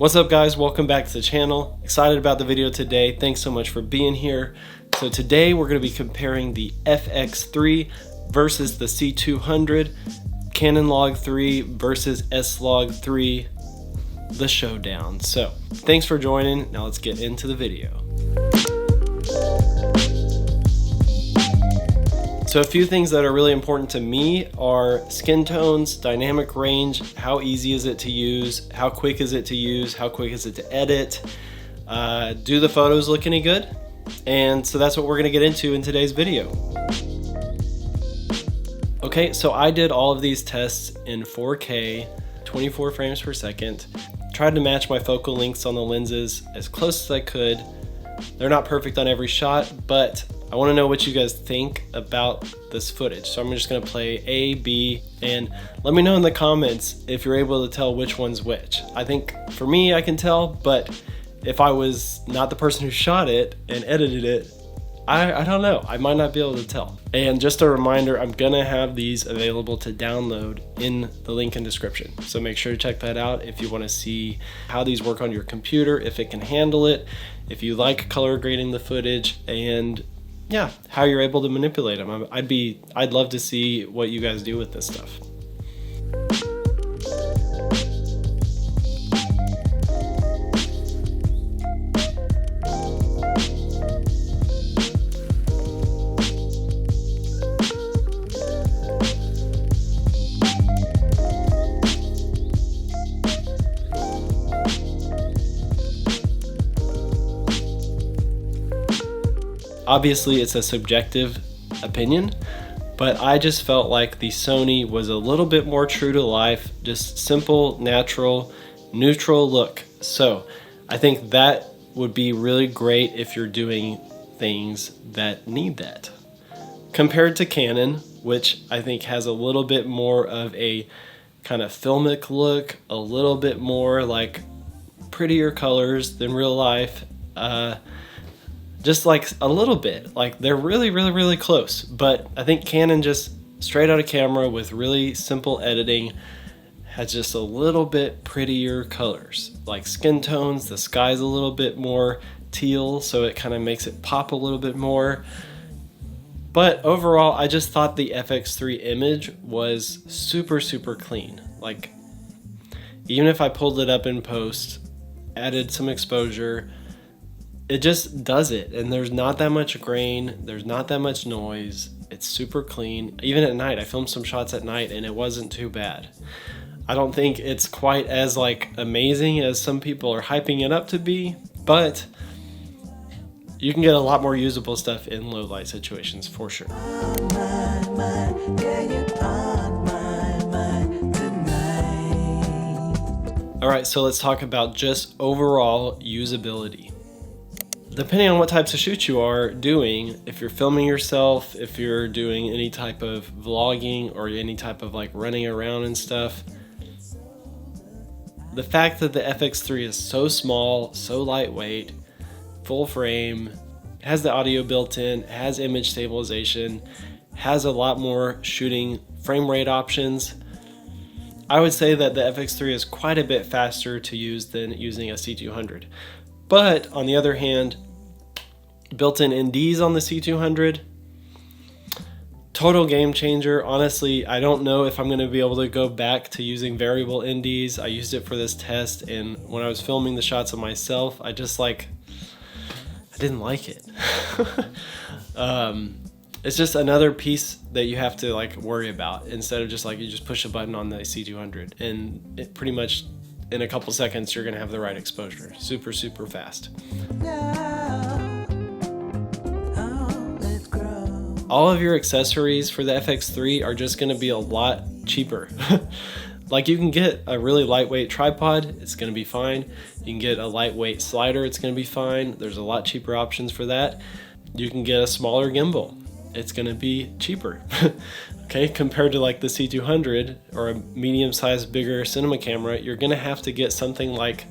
What's up guys, welcome back to the channel. Excited about the video today. Thanks so much for being here. So today we're going to be comparing the FX3 versus the C200, CANON CLOG3 versus SLOG3, the showdown. So thanks for joining. Now let's get into the video. So a few things that are really important to me are skin tones, dynamic range, how easy is it to use, how quick is it to use, how quick is it to edit, do the photos look any good? And so that's what we're gonna get into in today's video. Okay, so I did all of these tests in 4K, 24 frames per second, tried to match my focal lengths on the lenses as close as I could. They're not perfect on every shot, but I want to know what you guys think about this footage. So I'm just going to play A, B, and let me know in the comments if you're able to tell which one's which. I think for me, I can tell, but if I was not the person who shot it and edited it, I don't know. I might not be able to tell. And just a reminder, I'm going to have these available to download in the link in description. So make sure to check that out if you want to see how these work on your computer, if it can handle it, if you like color grading the footage, and yeah, how you're able to manipulate them. I'd love to see what you guys do with this stuff. Obviously, it's a subjective opinion, but I just felt like the Sony was a little bit more true to life, just simple, natural, neutral look. So I think that would be really great if you're doing things that need that. Compared to Canon, which I think has a little bit more of a kind of filmic look, a little bit more like prettier colors than real life. Just like a little bit, like they're really close, but I think Canon just straight out of camera with really simple editing has just a little bit prettier colors, like skin tones. The sky's a little bit more teal, so it kind of makes it pop a little bit more. But overall, I just thought the FX3 image was super clean. Like, even if I pulled it up in post, added some exposure, it just does it, and there's not that much grain, there's not that much noise, it's super clean. Even at night, I filmed some shots at night and it wasn't too bad. I don't think it's quite as like amazing as some people are hyping it up to be, but you can get a lot more usable stuff in low light situations for sure. Alright, so let's talk about just overall usability. Depending on what types of shoots you are doing, if you're filming yourself, if you're doing any type of vlogging or any type of like running around and stuff, the fact that the FX3 is so small, so lightweight, full frame, has the audio built in, has image stabilization, has a lot more shooting frame rate options, I would say that the FX3 is quite a bit faster to use than using a C200. But on the other hand, built-in NDs on the C200, total game changer. Honestly, I don't know if I'm going to be able to go back to using variable NDs. I used it for this test, and when I was filming the shots of myself, I didn't like it. It's just another piece that you have to like worry about instead of just like you just push a button on the C200 and it pretty much in a couple seconds you're gonna have the right exposure. Super fast. All of your accessories for the FX3 are just gonna be a lot cheaper. Like you can get a really lightweight tripod, it's gonna be fine. You can get a lightweight slider, it's gonna be fine. There's a lot cheaper options for that. You can get a smaller gimbal, it's gonna be cheaper. Okay, compared to like the C200 or a medium-sized, bigger cinema camera, you're gonna have to get something like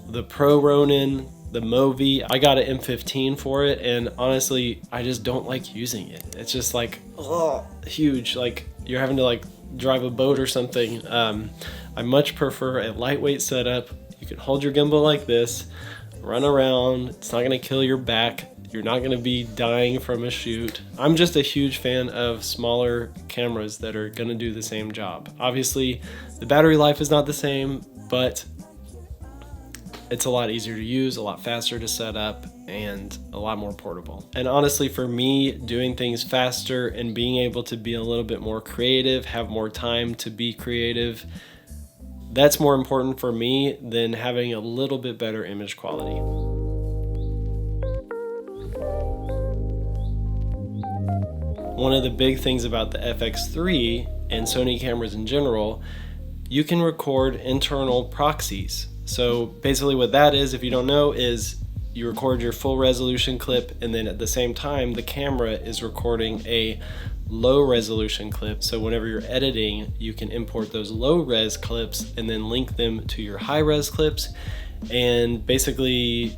the Pro Ronin, the Movi. I got an M15 for it, and honestly, I just don't like using it. It's just like, oh, huge. Like you're having to like drive a boat or something. I much prefer a lightweight setup. You can hold your gimbal like this, run around. It's not gonna kill your back. You're not gonna be dying from a shoot. I'm just a huge fan of smaller cameras that are gonna do the same job. Obviously, the battery life is not the same, but it's a lot easier to use, a lot faster to set up, and a lot more portable. And honestly, for me, doing things faster and being able to be a little bit more creative, have more time to be creative, that's more important for me than having a little bit better image quality. One of the big things about the FX3 and Sony cameras in general, you can record internal proxies. So basically what that is, if you don't know, is you record your full resolution clip, and then at the same time the camera is recording a low resolution clip. So whenever you're editing, you can import those low res clips and then link them to your high res clips, and basically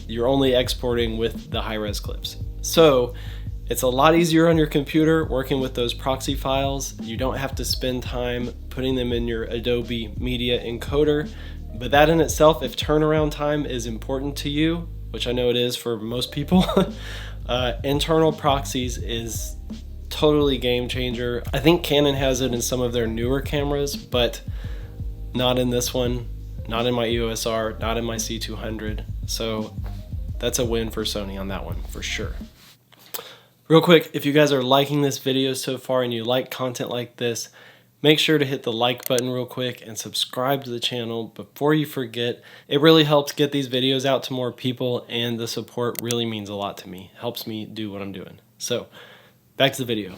you're only exporting with the high res clips. So it's a lot easier on your computer working with those proxy files. You don't have to spend time putting them in your Adobe Media Encoder. But that in itself, if turnaround time is important to you, which I know it is for most people, internal proxies is totally game changer. I think Canon has it in some of their newer cameras, but not in this one, not in my EOS R, not in my C200. So that's a win for Sony on that one for sure. Real quick, if you guys are liking this video so far and you like content like this, make sure to hit the like button real quick and subscribe to the channel before you forget. It really helps get these videos out to more people, and the support really means a lot to me. It helps me do what I'm doing. So, back to the video.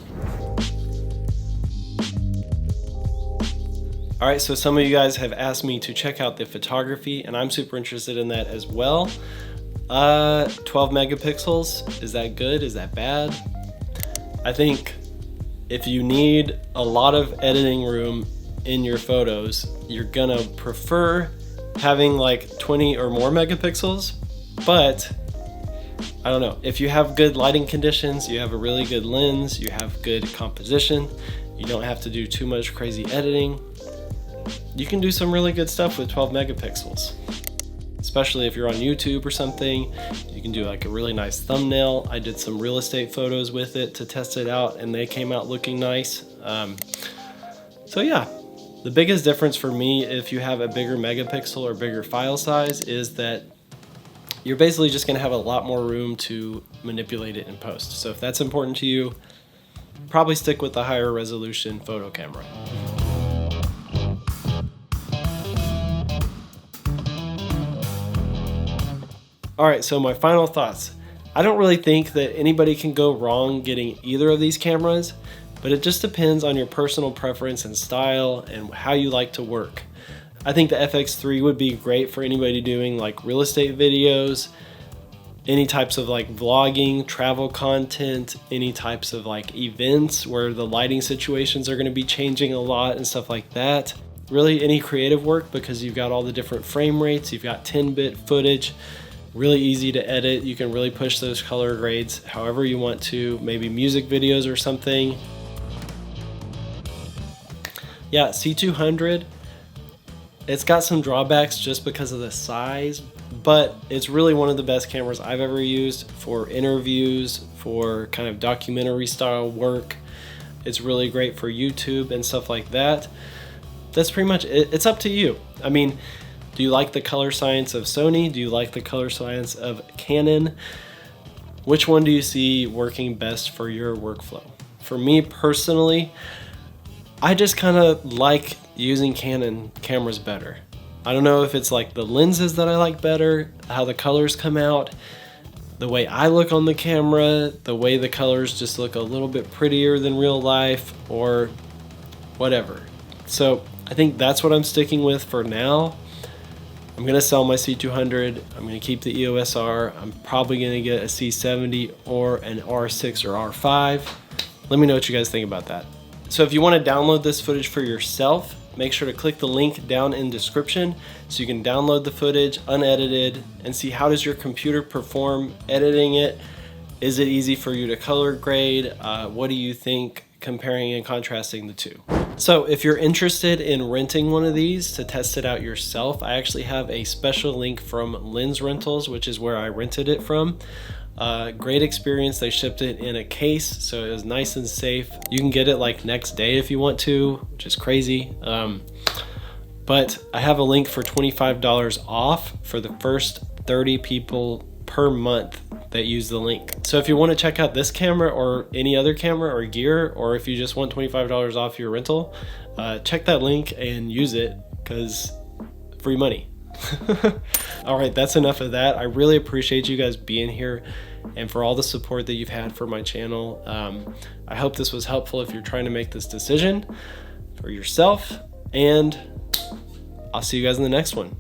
Alright, so some of you guys have asked me to check out the photography, and I'm super interested in that as well. 12 megapixels, is that good? Is that bad? I think if you need a lot of editing room in your photos, you're gonna prefer having like 20 or more megapixels, but I don't know. If you have good lighting conditions, you have a really good lens, you have good composition, you don't have to do too much crazy editing, you can do some really good stuff with 12 megapixels. Especially if you're on YouTube or something, you can do like a really nice thumbnail. I did some real estate photos with it to test it out, and they came out looking nice. So yeah, the biggest difference for me if you have a bigger megapixel or bigger file size is that you're basically just gonna have a lot more room to manipulate it in post. So if that's important to you, probably stick with the higher resolution photo camera. Alright, so my final thoughts. I don't really think that anybody can go wrong getting either of these cameras, but it just depends on your personal preference and style and how you like to work. I think the FX3 would be great for anybody doing like real estate videos, any types of like vlogging, travel content, any types of like events where the lighting situations are going to be changing a lot and stuff like that. Really any creative work, because you've got all the different frame rates, you've got 10-bit footage, really easy to edit. You can really push those color grades however you want to, maybe music videos or something. Yeah, C200, it's got some drawbacks just because of the size, but it's really one of the best cameras I've ever used for interviews, for kind of documentary style work. It's really great for YouTube and stuff like that. That's pretty much it. It's up to you. I mean, do you like the color science of Sony? Do you like the color science of Canon? Which one do you see working best for your workflow? For me personally, I just kind of like using Canon cameras better. I don't know if it's like the lenses that I like better, how the colors come out, the way I look on the camera, the way the colors just look a little bit prettier than real life, or whatever. So I think that's what I'm sticking with for now. I'm gonna sell my C200, I'm gonna keep the EOS R, I'm probably gonna get a C70 or an R6 or R5. Let me know what you guys think about that. So if you wanna download this footage for yourself, make sure to click the link down in description so you can download the footage unedited and see how does your computer perform editing it. Is it easy for you to color grade? What do you think comparing and contrasting the two? So if you're interested in renting one of these to test it out yourself, I actually have a special link from Lens Rentals, which is where I rented it from. Great experience. They shipped it in a case, so it was nice and safe. You can get it like next day if you want to, which is crazy. But I have a link for $25 off for the first 30 people per month that use the link. So if you want to check out this camera or any other camera or gear, or if you just want $25 off your rental, check that link and use it, because free money. All right, that's enough of that. I really appreciate you guys being here and for all the support that you've had for my channel. I hope this was helpful if you're trying to make this decision for yourself, and I'll see you guys in the next one.